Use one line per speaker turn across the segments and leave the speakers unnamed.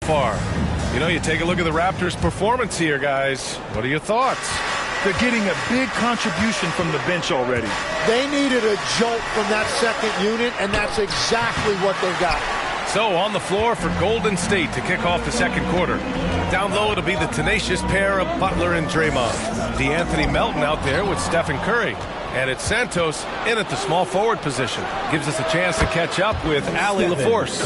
far. You know, you take a look at the Raptors' performance here, guys. What are your thoughts?
They're getting a big contribution from the bench already.
They needed a jolt from that second unit, and that's exactly what they got.
So on the floor for Golden State to kick off the second quarter. Down low, it'll be the tenacious pair of Butler and Draymond. D'Anthony Melton out there with Stephen Curry. And it's Santos in at the small forward position. Gives us a chance to catch up with Allie LaForce.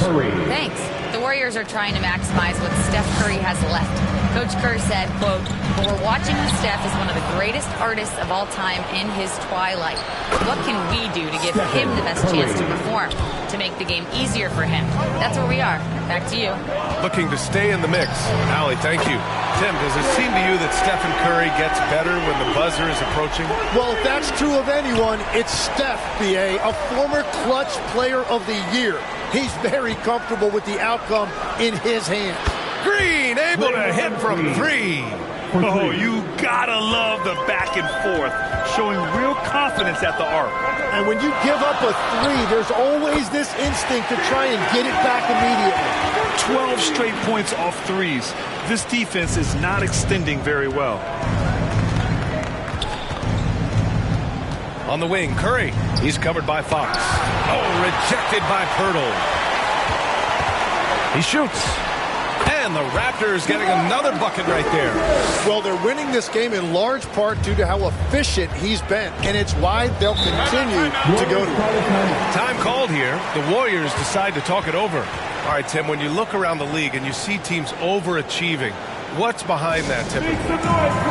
Thanks. The Warriors are trying to maximize what Steph Curry has left. Coach Kerr said, quote, "But we're watching Steph as one of the greatest artists of all time in his twilight. What can we do to give him the best chance to perform, to make the game easier for him?" That's where we are. Back to you.
Looking to stay in the mix. Allie, thank you. Tim, does it seem to you that Stephen Curry gets better when the buzzer is approaching?
Well, if that's true of anyone, it's Steph, B.A., a former clutch player of the year. He's very comfortable with the outcome in his hands.
Green able to hit from three.
Oh, you gotta love the back and forth, showing real confidence at the arc.
And when you give up a three, there's always this instinct to try and get it back immediately.
12 straight points off threes. This defense is not extending very well.
On the wing, Curry. He's covered by Fox. Oh, rejected by Pirtle. He shoots. And the Raptors getting another bucket right there.
Well, they're winning this game in large part due to how efficient he's been, and it's why they'll continue to go to him.
Time called here. The Warriors decide to talk it over. All right, Tim, when you look around the league and you see teams overachieving, what's behind that typically?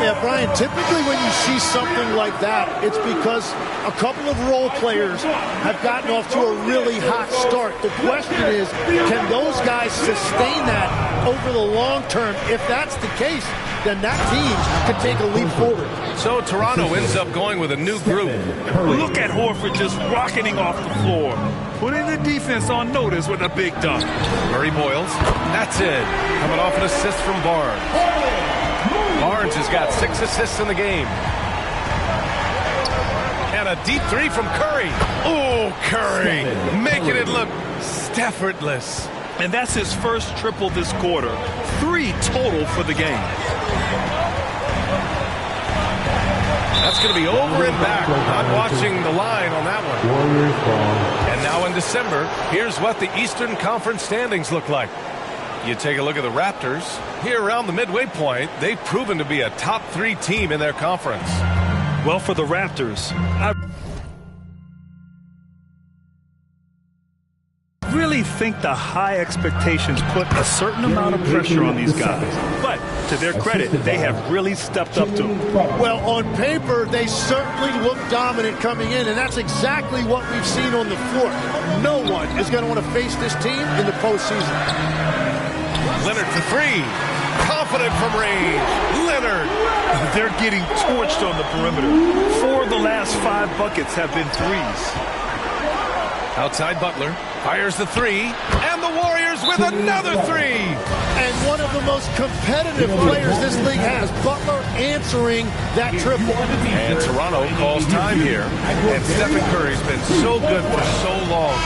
Yeah, Brian, typically when you see something like that, it's because a couple of role players have gotten off to a really hot start. The question is, can those guys sustain that over the long term? If that's the case, then that team could take a leap forward.
So Toronto ends up going with a new group.
Look at Horford just rocketing off the floor, putting the defense on notice with a big dunk.
Murray Boyles. That's it. Coming off an assist from Barnes. Barnes has got 6 assists in the game. And a deep three from Curry. Oh, Curry making it look effortless.
And that's his first triple this quarter. 3 total for the game.
That's going to be over and back. Not watching the line on that one. And now in December, here's what the Eastern Conference standings look like. You take a look at the Raptors. Here around the midway point, they've proven to be a top 3 team in their conference.
Well, for the Raptors, I really think the high expectations put a certain amount of pressure on these guys. But to their credit, they have really stepped up to them.
Well, on paper, they certainly look dominant coming in, and that's exactly what we've seen on the floor. No one is going to want to face this team in the postseason.
Leonard for 3. Confident from range. Leonard.
They're getting torched on the perimeter. 4 of the last 5 buckets have been threes.
Outside Butler. Fires the 3. And the Warriors with another 3.
And one of the most competitive players this league has, Butler, answering that triple.
And Toronto calls time here. And Stephen Curry's been so good for so long.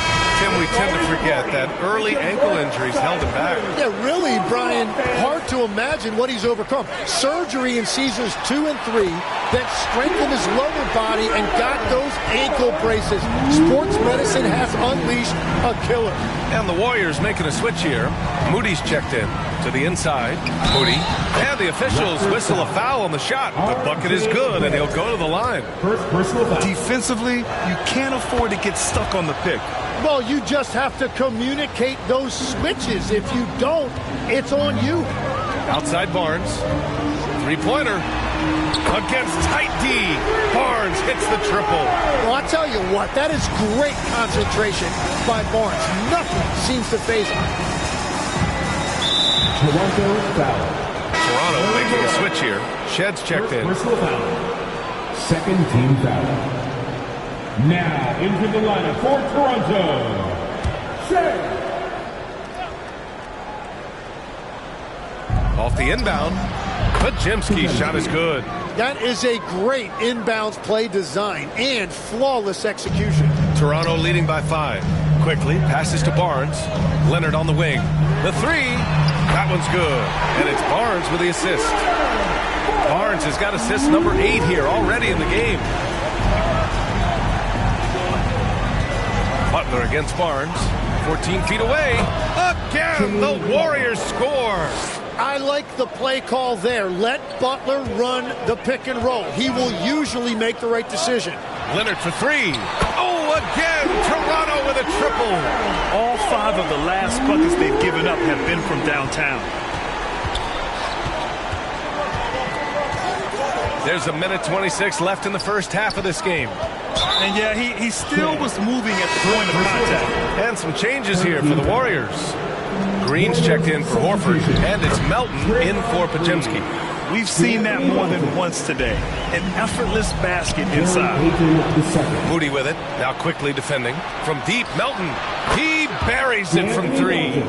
Tim, we tend to forget that early ankle injuries held him back.
Yeah, really, Brian, hard to imagine what he's overcome. Surgery in seasons 2 and 3 that strengthened his lower body and got those ankle braces. Sports medicine has unleashed a killer.
And the Warriors making a switch here. Moody's checked in to the inside. Moody. And the officials whistle a foul on the shot. The bucket is good, and he'll go to the line.
Defensively, you can't afford to get stuck on the pick.
Well, you just have to communicate those switches. If you don't, it's on you.
Outside Barnes. 3-pointer. Against tight D. Barnes hits the triple.
Well, I tell you what, that is great concentration by Barnes. Nothing seems to faze him.
Toronto making a switch here. Shed's checked in.
Second team foul. Now into the lineup for Toronto. Shed.
Off the inbound. Pajemski's shot is good.
That is a great inbounds play design and flawless execution.
Toronto leading by 5. Quickly passes to Barnes. Leonard on the wing. The 3. That one's good. And it's Barnes with the assist. Barnes has got assist number 8 here already in the game. Butler against Barnes. 14 feet away. Again, the Warriors score.
I like the play call there. Let Butler run the pick and roll. He will usually make the right decision.
Leonard for 3. Oh, again, Toronto with a triple.
All 5 of the last buckets they've given up have been from downtown.
There's 1:26 left in the first half of this game.
And yeah, he still was moving at the point of contact.
And some changes here for the Warriors. Green's checked in for Horford, and it's Melton in for Podziemski.
We've seen that more than once today. An effortless basket inside.
Moody with it, now quickly defending. From deep, Melton. He buries it from 3.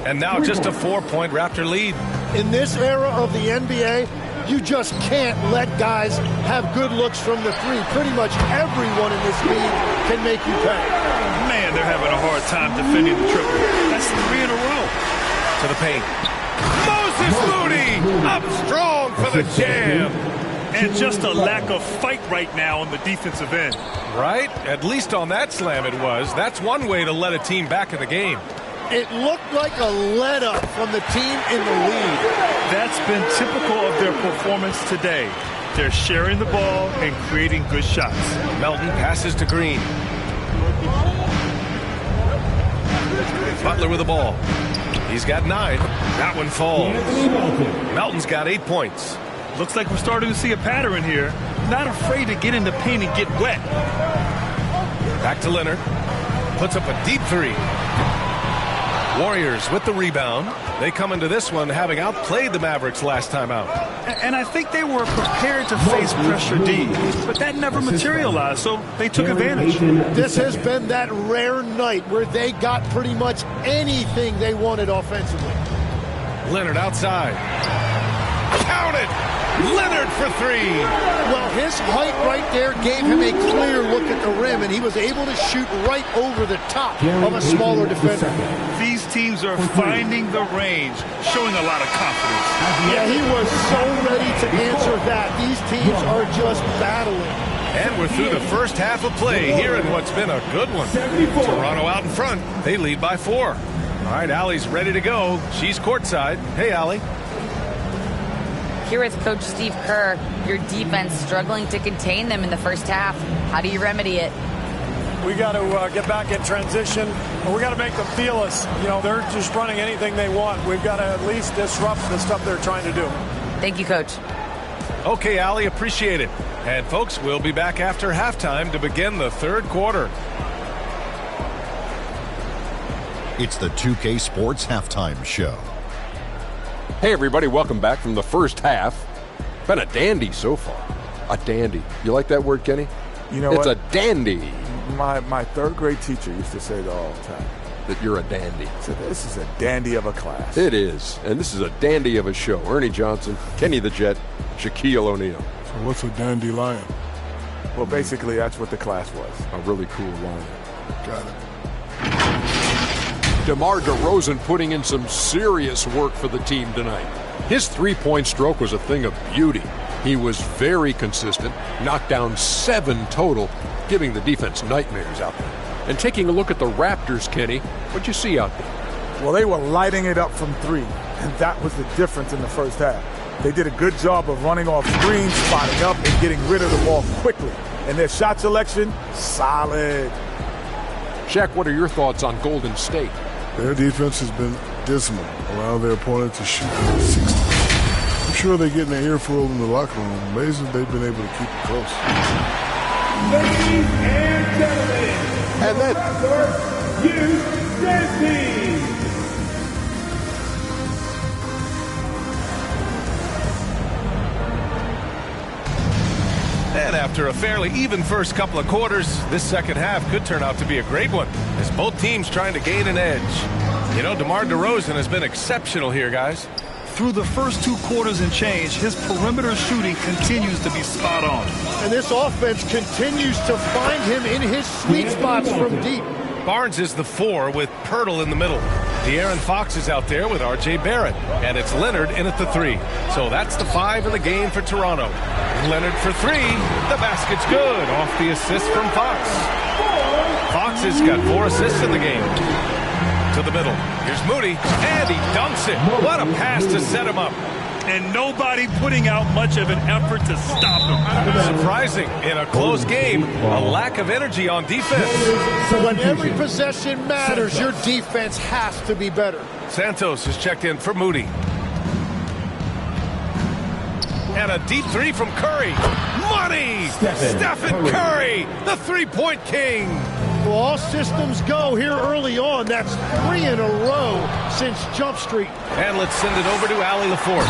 And now just a 4-point Raptor lead.
In this era of the NBA, you just can't let guys have good looks from the 3. Pretty much everyone in this league can make you pay.
Man, they're having a hard time defending the triple. That's 3 in a row.
To the paint. Moses Moody up strong for the jam.
And just a lack of fight right now on the defensive end.
Right? At least on that slam it was. That's one way to let a team back in the game.
It looked like a let-up from the team in the lead.
That's been typical of their performance today. They're sharing the ball and creating good shots.
Melton passes to Green. Butler with the ball. He's got 9. That one falls. Melton's got 8 points.
Looks like we're starting to see a pattern here. Not afraid to get in the paint and get wet.
Back to Leonard. Puts up a deep 3. Warriors with the rebound. They come into this one having outplayed the Mavericks last time out.
And I think they were prepared to face pressure D, but that never materialized, so they took advantage.
This has been that rare night where they got pretty much anything they wanted offensively.
Leonard outside. Count it! Leonard for 3.
Well, his height right there gave him a clear look at the rim, and he was able to shoot right over the top of a smaller defender.
These teams are finding the range, showing a lot of confidence.
Yeah, he was so ready to answer that. These teams are just battling.
And we're through the first half of play here in what's been a good one. Toronto out in front. They lead by 4. All right, Allie's ready to go. She's courtside. Hey, Allie.
Here with Coach Steve Kerr, your defense struggling to contain them in the first half. How do you remedy it?
We got to get back in transition. We got to make them feel us. You know, they're just running anything they want. We've got to at least disrupt the stuff they're trying to do.
Thank you, Coach.
Okay, Allie, appreciate it. And folks, we'll be back after halftime to begin the third quarter.
It's the 2K Sports Halftime Show.
Hey everybody, welcome back from the first half. Been a dandy so far. A dandy. You like that word, Kenny?
You know
it's
what?
a dandy.
My third grade teacher used to say that all the time.
That you're a dandy.
So this is a dandy of a class.
It is. And this is a dandy of a show. Ernie Johnson, Kenny the Jet, Shaquille O'Neal.
So what's a dandelion?
Well, basically that's what the class was.
A really cool line.
Got it.
DeMar DeRozan putting in some serious work for the team tonight. His three-point stroke was a thing of beauty. He was very consistent, knocked down 7 total, giving the defense nightmares out there. And taking a look at the Raptors, Kenny, what'd you see out there?
Well, they were lighting it up from 3, and that was the difference in the first half. They did a good job of running off screens, spotting up, and getting rid of the ball quickly. And their shot selection, solid.
Shaq, what are your thoughts on Golden State?
Their defense has been dismal, allowing their opponent to shoot 60. I'm sure they're getting an earful in the locker room. Amazing they've been able to keep it close.
Ladies and gentlemen,
and then
And after a fairly even first couple of quarters, this second half could turn out to be a great one, as both teams trying to gain an edge. You know, DeMar DeRozan has been exceptional here, guys.
Through the first 2 quarters and change, his perimeter shooting continues to be spot on.
And this offense continues to find him in his sweet spots from deep.
Barnes is the 4 with Pirtle in the middle. De'Aaron Fox is out there with R.J. Barrett. And it's Leonard in at the 3. So that's the 5 in the game for Toronto. Leonard for 3. The basket's good off the assist from Fox. Fox has got 4 assists in the game. To the middle. Here's Moody. And he dunks it. What a pass to set him up.
And nobody putting out much of an effort to stop him.
Surprising in a close game, a lack of energy on defense.
When every possession matters, your defense has to be better.
Santos is checked in for Moody. And a deep 3 from Curry. Money! Stephen Curry, the three-point king.
Well, all systems go here early on. That's 3 in a row since Jump Street.
And let's send it over to Allie LaForce.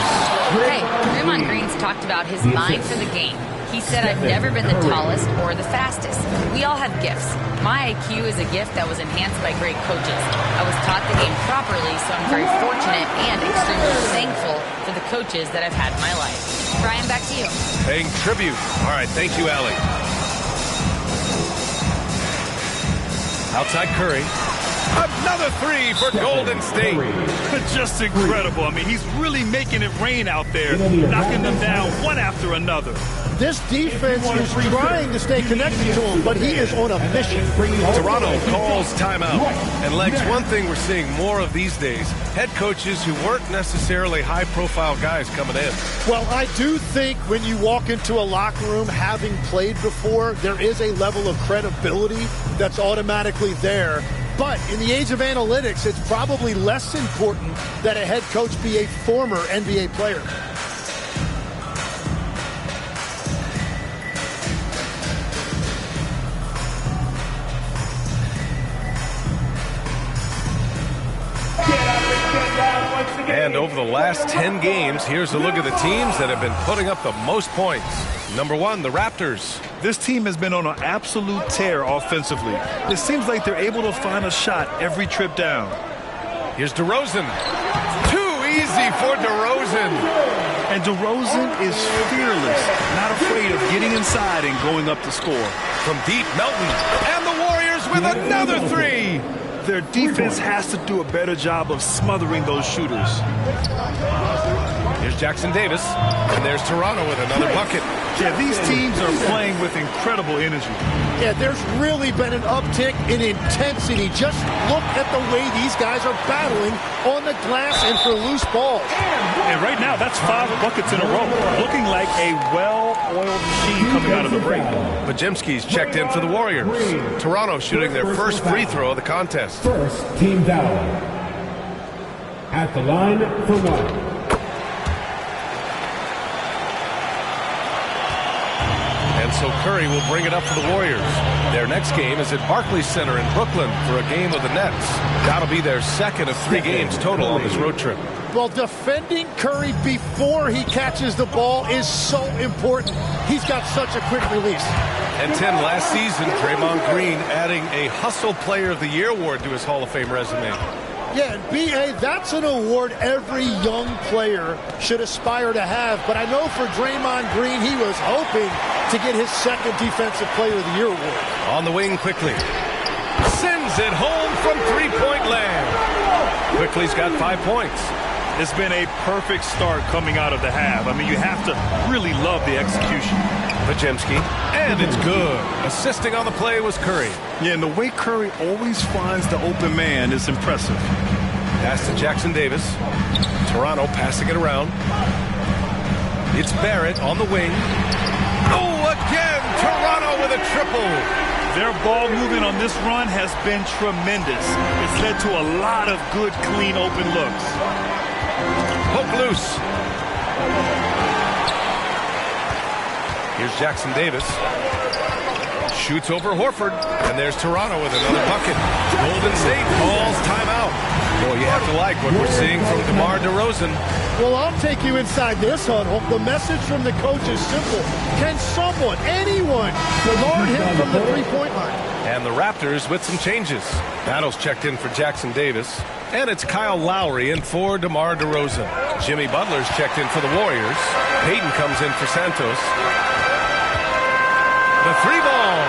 Hey, Draymond Green's talked about his mind for the game. He said, I've never been the tallest or the fastest. We all have gifts. My IQ is a gift that was enhanced by great coaches. I was taught the game properly, so I'm very fortunate and extremely thankful for the coaches that I've had in my life. Brian, back to you.
Paying tribute. All right, thank you, Allie. Outside Curry. Another 3 for Golden State.
Just incredible. I mean, he's really making it rain out there, knocking them down one after another.
This defense is trying to stay connected to him, but he is on a mission.
Toronto calls timeout. And Legs, one thing we're seeing more of these days, head coaches who weren't necessarily high-profile guys coming in.
Well, I do think when you walk into a locker room having played before, there is a level of credibility that's automatically there. But in the age of analytics, it's probably less important that a head coach be a former NBA player.
And over the last 10 games, here's a look at the teams that have been putting up the most points. Number 1, the Raptors.
This team has been on an absolute tear offensively. It seems like they're able to find a shot every trip down.
Here's DeRozan. Too easy for DeRozan.
And DeRozan is fearless, not afraid of getting inside and going up to score.
From deep, Melton. And the Warriors with another 3.
Their defense has to do a better job of smothering those shooters.
Here's Jackson Davis. And there's Toronto with another bucket.
Yeah, these teams are playing with incredible energy.
Yeah, there's really been an uptick in intensity. Just look at the way these guys are battling on the glass and for loose balls.
And right now, that's 5 buckets in a row. Looking like a well-oiled machine coming out of the break.
Podziemski's checked in for the Warriors. Toronto shooting their first free throw of the contest.
First team down. At the line for 1.
So Curry will bring it up for the Warriors. Their next game is at Barclays Center in Brooklyn for a game of the Nets. That'll be their second of 3 games total on this road trip.
Well, defending Curry before he catches the ball is so important. He's got such a quick release.
And Tim, last season, Draymond Green adding a Hustle Player of the Year award to his Hall of Fame resume.
Yeah, and B.A., that's an award every young player should aspire to have. But I know for Draymond Green, he was hoping to get his second Defensive Player of the Year award.
On the wing quickly. Sends it home from three-point land. Quickly's got 5 points.
It's been a perfect start coming out of the half. I mean, you have to really love the execution.
Podziemski, and it's good. Assisting on the play was Curry.
Yeah, and the way Curry always finds the open man is impressive.
Pass to Jackson Davis. Toronto passing it around. It's Barrett on the wing. Oh, again, Toronto with a triple.
Their ball movement on this run has been tremendous. It's led to a lot of good, clean, open looks.
Poke loose. Here's Jackson Davis. Shoots over Horford. And there's Toronto with another bucket. Golden State calls timeout. Boy, you have to like what we're seeing from DeMar DeRozan.
Well, I'll take you inside this huddle. The message from the coach is simple. Can someone, anyone, guard him from the three-point line?
And the Raptors with some changes. Battles checked in for Jackson Davis. And it's Kyle Lowry in for DeMar DeRozan. Jimmy Butler's checked in for the Warriors. Payton comes in for Santos. The 3 ball.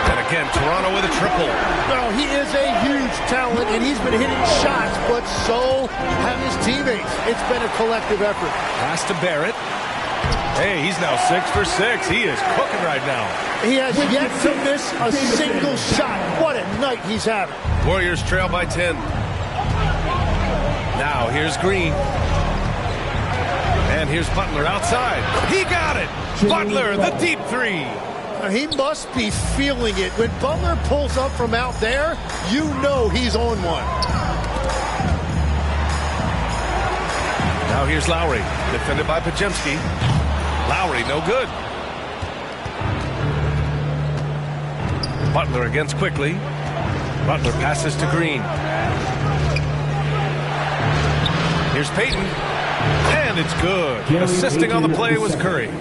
And again, Toronto with a triple.
Well, he is a huge talent, and he's been hitting shots, but so have his teammates. It's been a collective effort.
Pass to Barrett. Hey, he's now 6 for 6. He is cooking right now.
He has yet to miss a single shot. What a night he's having.
Warriors trail by 10. Now here's Green. And here's Butler outside. He got it. Butler, the deep three.
He must be feeling it. When Butler pulls up from out there, you know he's on one.
Now here's Lowry, defended by Pajemski. Lowry, no good. Butler against quickly. Butler passes to Green. Here's Payton. And it's good. Assisting on the play was Curry.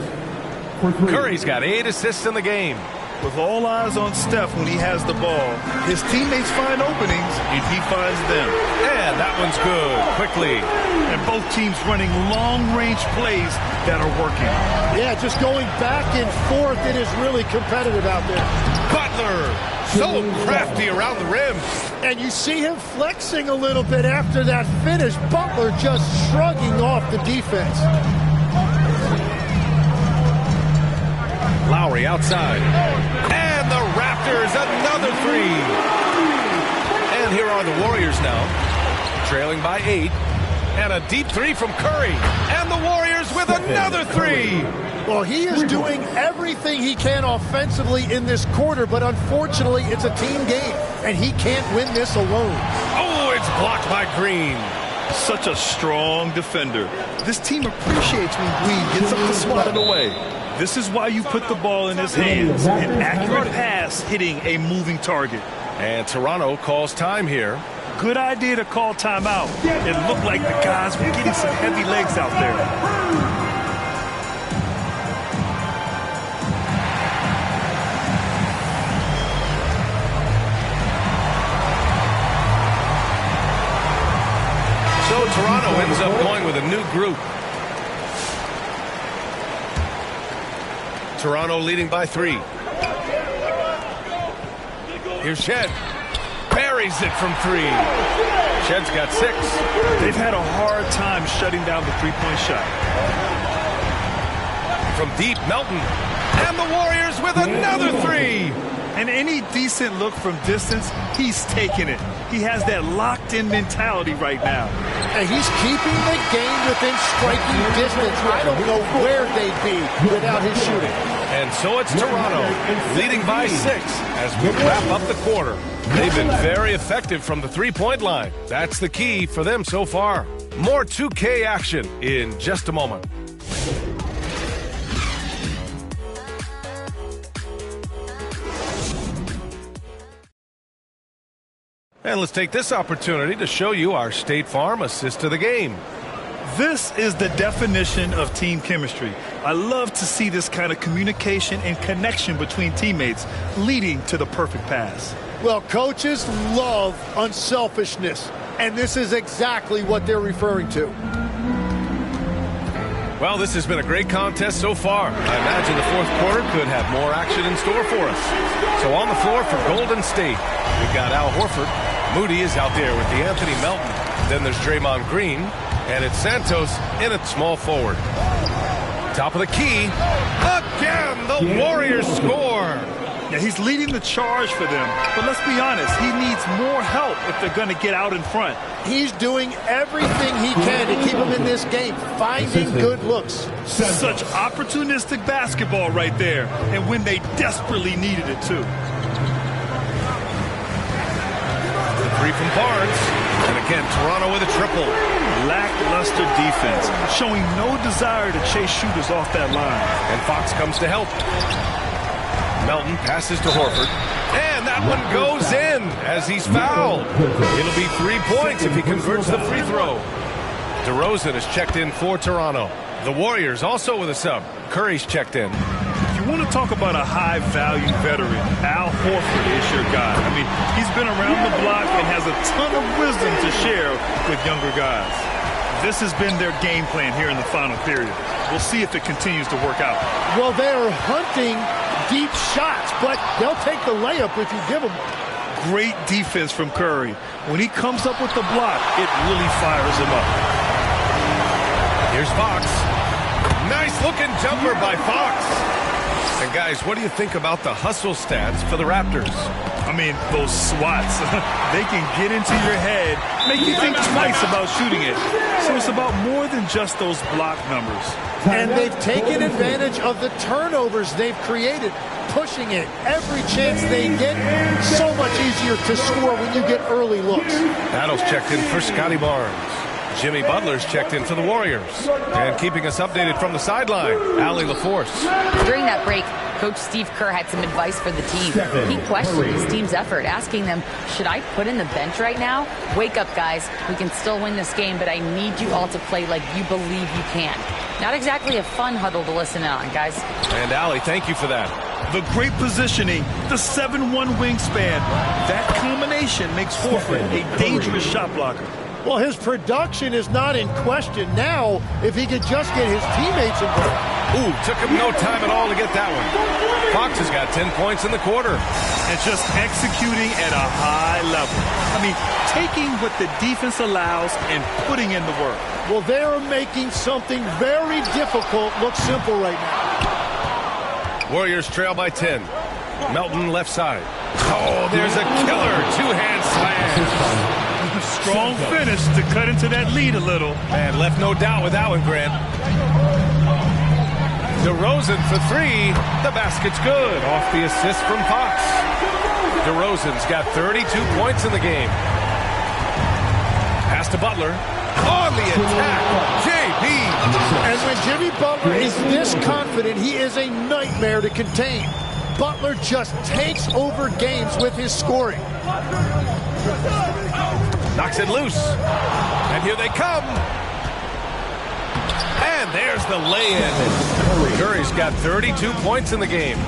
Curry's got 8 assists in the game.
With all eyes on Steph when he has the ball, his teammates find openings and he finds them.
And that one's good. Quickly.
And both teams running long-range plays that are working.
Yeah, just going back and forth. It is really competitive out there.
Butler, so crafty around the rim.
And you see him flexing a little bit after that finish. Butler just shrugging off the defense.
Lowry outside. And the Raptors, another three. And here are the Warriors now, trailing by 8. And a deep three from Curry. And the Warriors with another three.
Well, he is doing everything he can offensively in this quarter, but unfortunately, it's a team game, and he can't win this alone.
Oh, it's blocked by Green.
Such a strong defender. This team appreciates when Green gets up to swat it away. This is why you put the ball in his hands. An accurate pass hitting a moving target.
And Toronto calls time here.
Good idea to call timeout. It looked like the guys were getting some heavy legs out there.
So Toronto ends up going with a new group. Toronto leading by 3. Here's Shed. Buries it from 3. Shed's got 6.
They've had a hard time shutting down the three-point shot.
From deep, Melton. And the Warriors with another 3.
And any decent look from distance, he's taking it. He has that locked-in mentality right now.
And he's keeping the game within striking distance. I don't know where they'd be without his shooting.
And so it's Toronto leading by 6 as we wrap up the quarter. They've been very effective from the three-point line. That's the key for them so far. More 2K action in just a moment. And let's take this opportunity to show you our State Farm assist to the game.
This is the definition of team chemistry. I love to see this kind of communication and connection between teammates leading to the perfect pass.
Well, coaches love unselfishness, and this is exactly what they're referring to.
Well, this has been a great contest so far. I imagine the fourth quarter could have more action in store for us. So on the floor for Golden State, we've got Al Horford. Moody is out there with DeAnthony Melton. Then there's Draymond Green. And it's Santos in at small forward. Top of the key. Again, the Warriors score.
Yeah, he's leading the charge for them. But let's be honest, he needs more help if they're going to get out in front.
He's doing everything he can to keep them in this game, finding good looks.
Such opportunistic basketball right there. And when they desperately needed it, too.
The three from Barnes. And again, Toronto with a triple.
Lackluster defense, showing no desire to chase shooters off that line.
And Fox comes to help. Melton passes to Horford. And that one goes in as he's fouled. It'll be 3 points if he converts the free throw. DeRozan is checked in for Toronto. The Warriors also with a sub. Curry's checked in.
You want to talk about a high-value veteran. Al Horford is your guy. I mean, he's been around the block and has a ton of wisdom to share with younger guys. This has been their game plan here in the final period. We'll see if it continues to work out.
Well, they're hunting deep shots, but they'll take the layup if you give them one.
Great defense from Curry. When he comes up with the block, it really fires him up.
Here's Fox. Nice looking jumper by Fox. And guys, what do you think about the hustle stats for the Raptors?
I mean, those swats, they can get into your head, make you think twice about shooting it. So it's about more than just those block numbers.
And they've taken advantage of the turnovers they've created, pushing it every chance they get. So much easier to score when you get early looks.
Battles checked in for Scotty Barnes. Jimmy Butler's checked in for the Warriors. And keeping us updated from the sideline, Allie LaForce.
During that break, Coach Steve Kerr had some advice for the team. He questioned his team's effort, asking them, should I put in the bench right now? Wake up, guys. We can still win this game, but I need you all to play like you believe you can. Not exactly a fun huddle to listen in on, guys.
And Allie, thank you for that.
The great positioning, the 7'1" wingspan. That combination makes Horford a dangerous shot blocker.
Well, his production is not in question now if he could just get his teammates involved.
Ooh, took him no time at all to get that one. Fox has got 10 points in the quarter.
And just executing at a high level. I mean, taking what the defense allows and putting in the work.
Well, they're making something very difficult look simple right now.
Warriors trail by 10. Melton left side. Oh, there's a killer two-hand slam.
Strong finish to cut into that lead a little.
And left no doubt with that one, Grant. DeRozan for three. The basket's good. Off the assist from Fox. DeRozan's got 32 points in the game. Pass to Butler. On the attack, JB.
And when Jimmy Butler is this confident, he is a nightmare to contain. Butler just takes over games with his scoring.
Knocks it loose. And here they come. And there's the lay-in. Curry's got 32 points in the game.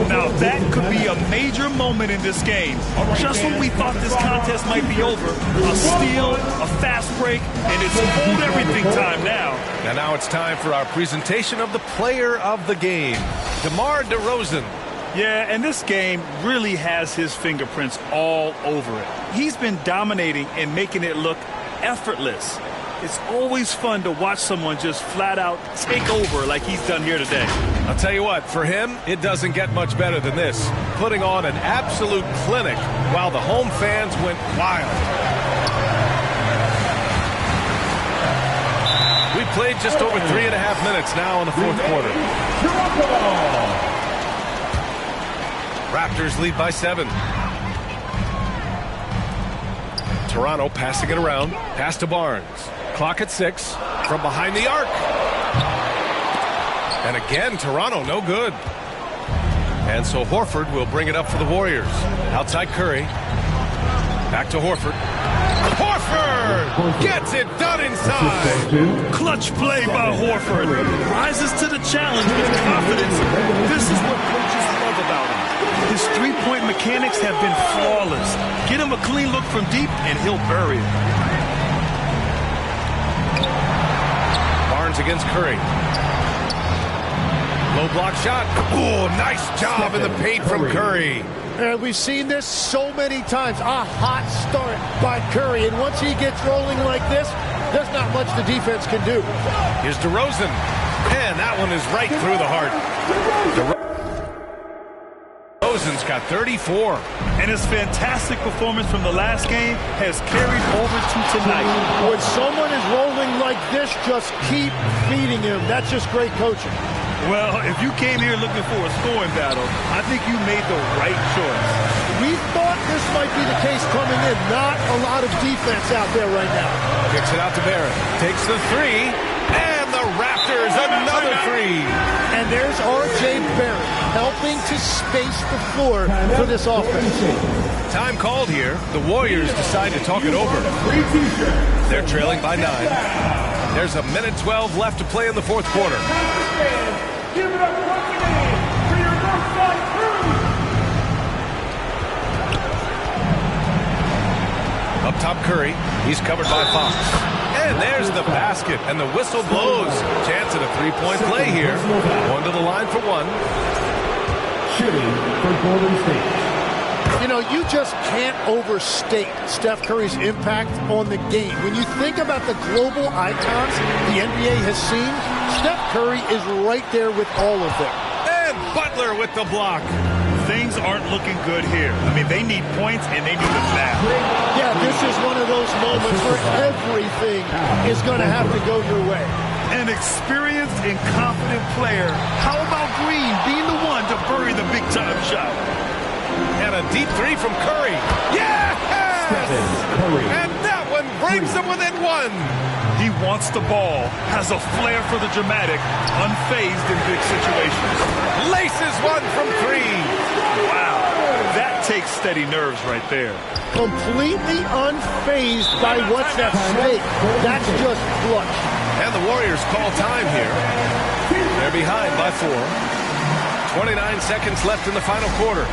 Now that could be a major moment in this game. Just when we thought this contest might be over, a steal, a fast break, and it's hold everything time now.
And now it's time for our presentation of the player of the game, DeMar DeRozan.
Yeah, and this game really has his fingerprints all over it. He's been dominating and making it look effortless. It's always fun to watch someone just flat out take over like he's done here today.
I'll tell you what, for him, it doesn't get much better than this. Putting on an absolute clinic while the home fans went wild. We played just over 3.5 minutes now in the fourth quarter. Raptors lead by 7. Toronto passing it around. Pass to Barnes. Clock at 6. From behind the arc. And again, Toronto no good. And so Horford will bring it up for the Warriors. Outside Curry. Back to Horford. Horford gets it done inside.
Clutch play by Horford. Rises to the challenge with confidence. This is what coaches love about him. His three-point mechanics have been flawless. Get him a clean look from deep, and he'll bury it.
Barnes against Curry. Low block shot. Oh, nice job in the paint from Curry.
And we've seen this so many times. A hot start by Curry. And once he gets rolling like this, there's not much the defense can do.
Here's DeRozan. And that one is right through the heart. DeRozan's got 34.
And his fantastic performance from the last game has carried over to tonight.
When someone is rolling like this, just keep feeding him. That's just great coaching.
Well, if you came here looking for a scoring battle, I think you made the right choice.
We thought this might be the case coming in. Not a lot of defense out there right now.
Kicks it out to Barrett. Takes the three. And the Raptors, another three.
And there's R.J. Barrett helping to space the floor for this offense.
Time called here. The Warriors decide to talk it over. They're trailing by 9. There's a minute 12 left to play in the fourth quarter.
Give it up once again for your Northside crew.
Up top, Curry. He's covered by Fox. And there's the basket, and the whistle blows. Chance at a three-point play here. One to the line for one.
shooting for Golden State.
You know, you just can't overstate Steph Curry's impact on the game. When you think about the global icons the NBA has seen, Steph Curry is right there with all of them.
And Butler with the block.
Things aren't looking good here. I mean, they need points and they need them now.
Yeah, this is one of those moments where everything is going to have to go your way.
An experienced and confident player. How about Green being the one to bury the big-time shot?
And a deep three from Curry. Yes!
Curry.
And that one brings them within one.
He wants the ball, has a flair for the dramatic, unfazed in big situations.
Laces one from three.
Wow, that takes steady nerves right there.
Completely unfazed by what's at stake. That's just clutch.
And the Warriors call time here. They're behind by 4. 29 seconds left in the final quarter.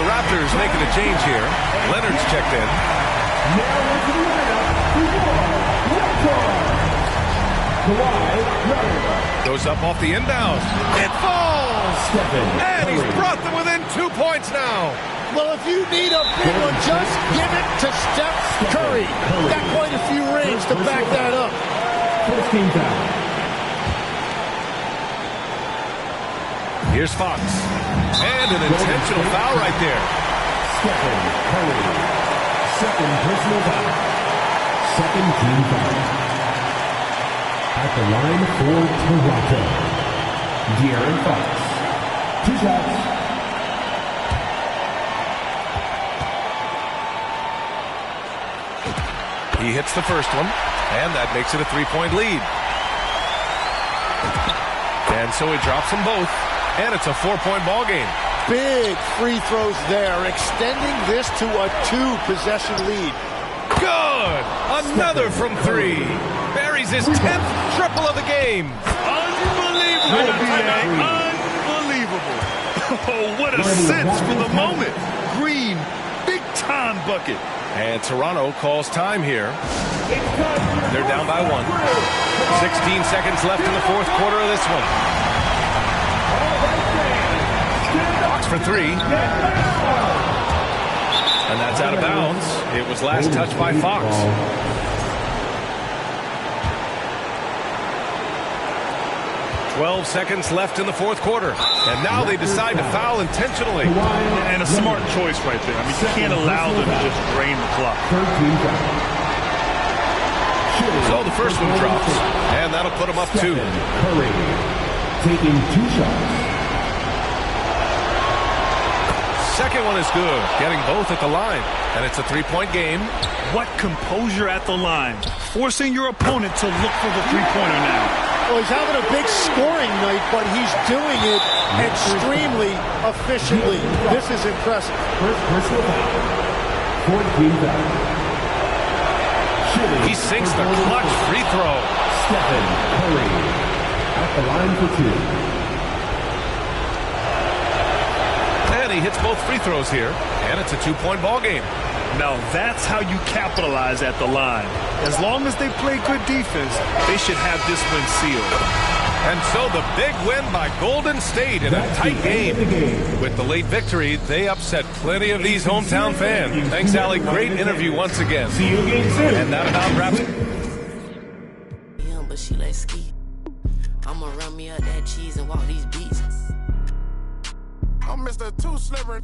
Raptors making a change here. Leonard's checked in. Goes up off the inbound. It falls! And he's brought them within 2 points now.
Well, if you need a big one, just give it to Steph Curry. Got quite a few rings to back that up.
First team foul.
Here's Fox. And an intentional foul right there.
Stephen Curry. Second personal foul. Second team foul. At the line for Toronto, De'Aaron Fox. 2 shots.
He hits the first one, and that makes it a 3-point lead. And so he drops them both, and it's a 4-point ball game.
Big free throws there, extending this to a 2-possession lead.
Good! Another from 3. Buries his 10th triple of the game.
Unbelievable. Unbelievable. Oh, what a sense for the moment. Green, big-time bucket.
And Toronto calls time here. They're down by 1. 16 seconds left in the fourth quarter of this one. Fox for 3. And that's out of bounds. It was last touched by Fox. 12 seconds left in the fourth quarter. And now they decide to foul intentionally.
And a smart choice right there. I mean, you can't allow them to just drain the clock.
So the first one drops. And that'll put them up 2.
Curry taking 2 shots.
Second one is good, getting both at the line. And it's a 3-point game.
What composure at the line. Forcing your opponent to look for the three-pointer now.
Well, he's having a big scoring night, but he's doing it extremely efficiently. This is impressive.
First personal foul. 14 foul.
He sinks the clutch free throw.
Stephen Curry at the line for 2.
And he hits both free throws here, and it's a 2-point ball game.
Now that's how you capitalize at the line. As long as they play good defense, they should have this win sealed.
And so the big win by Golden State in a tight game. With the late victory, they upset plenty of these hometown fans. Thanks, Allie. Great interview once again.
See you again soon.
And that about wraps it.
Young, but she like ski. I'ma run me up that cheese and walk these beats.
I'm Mr. Too Slippery.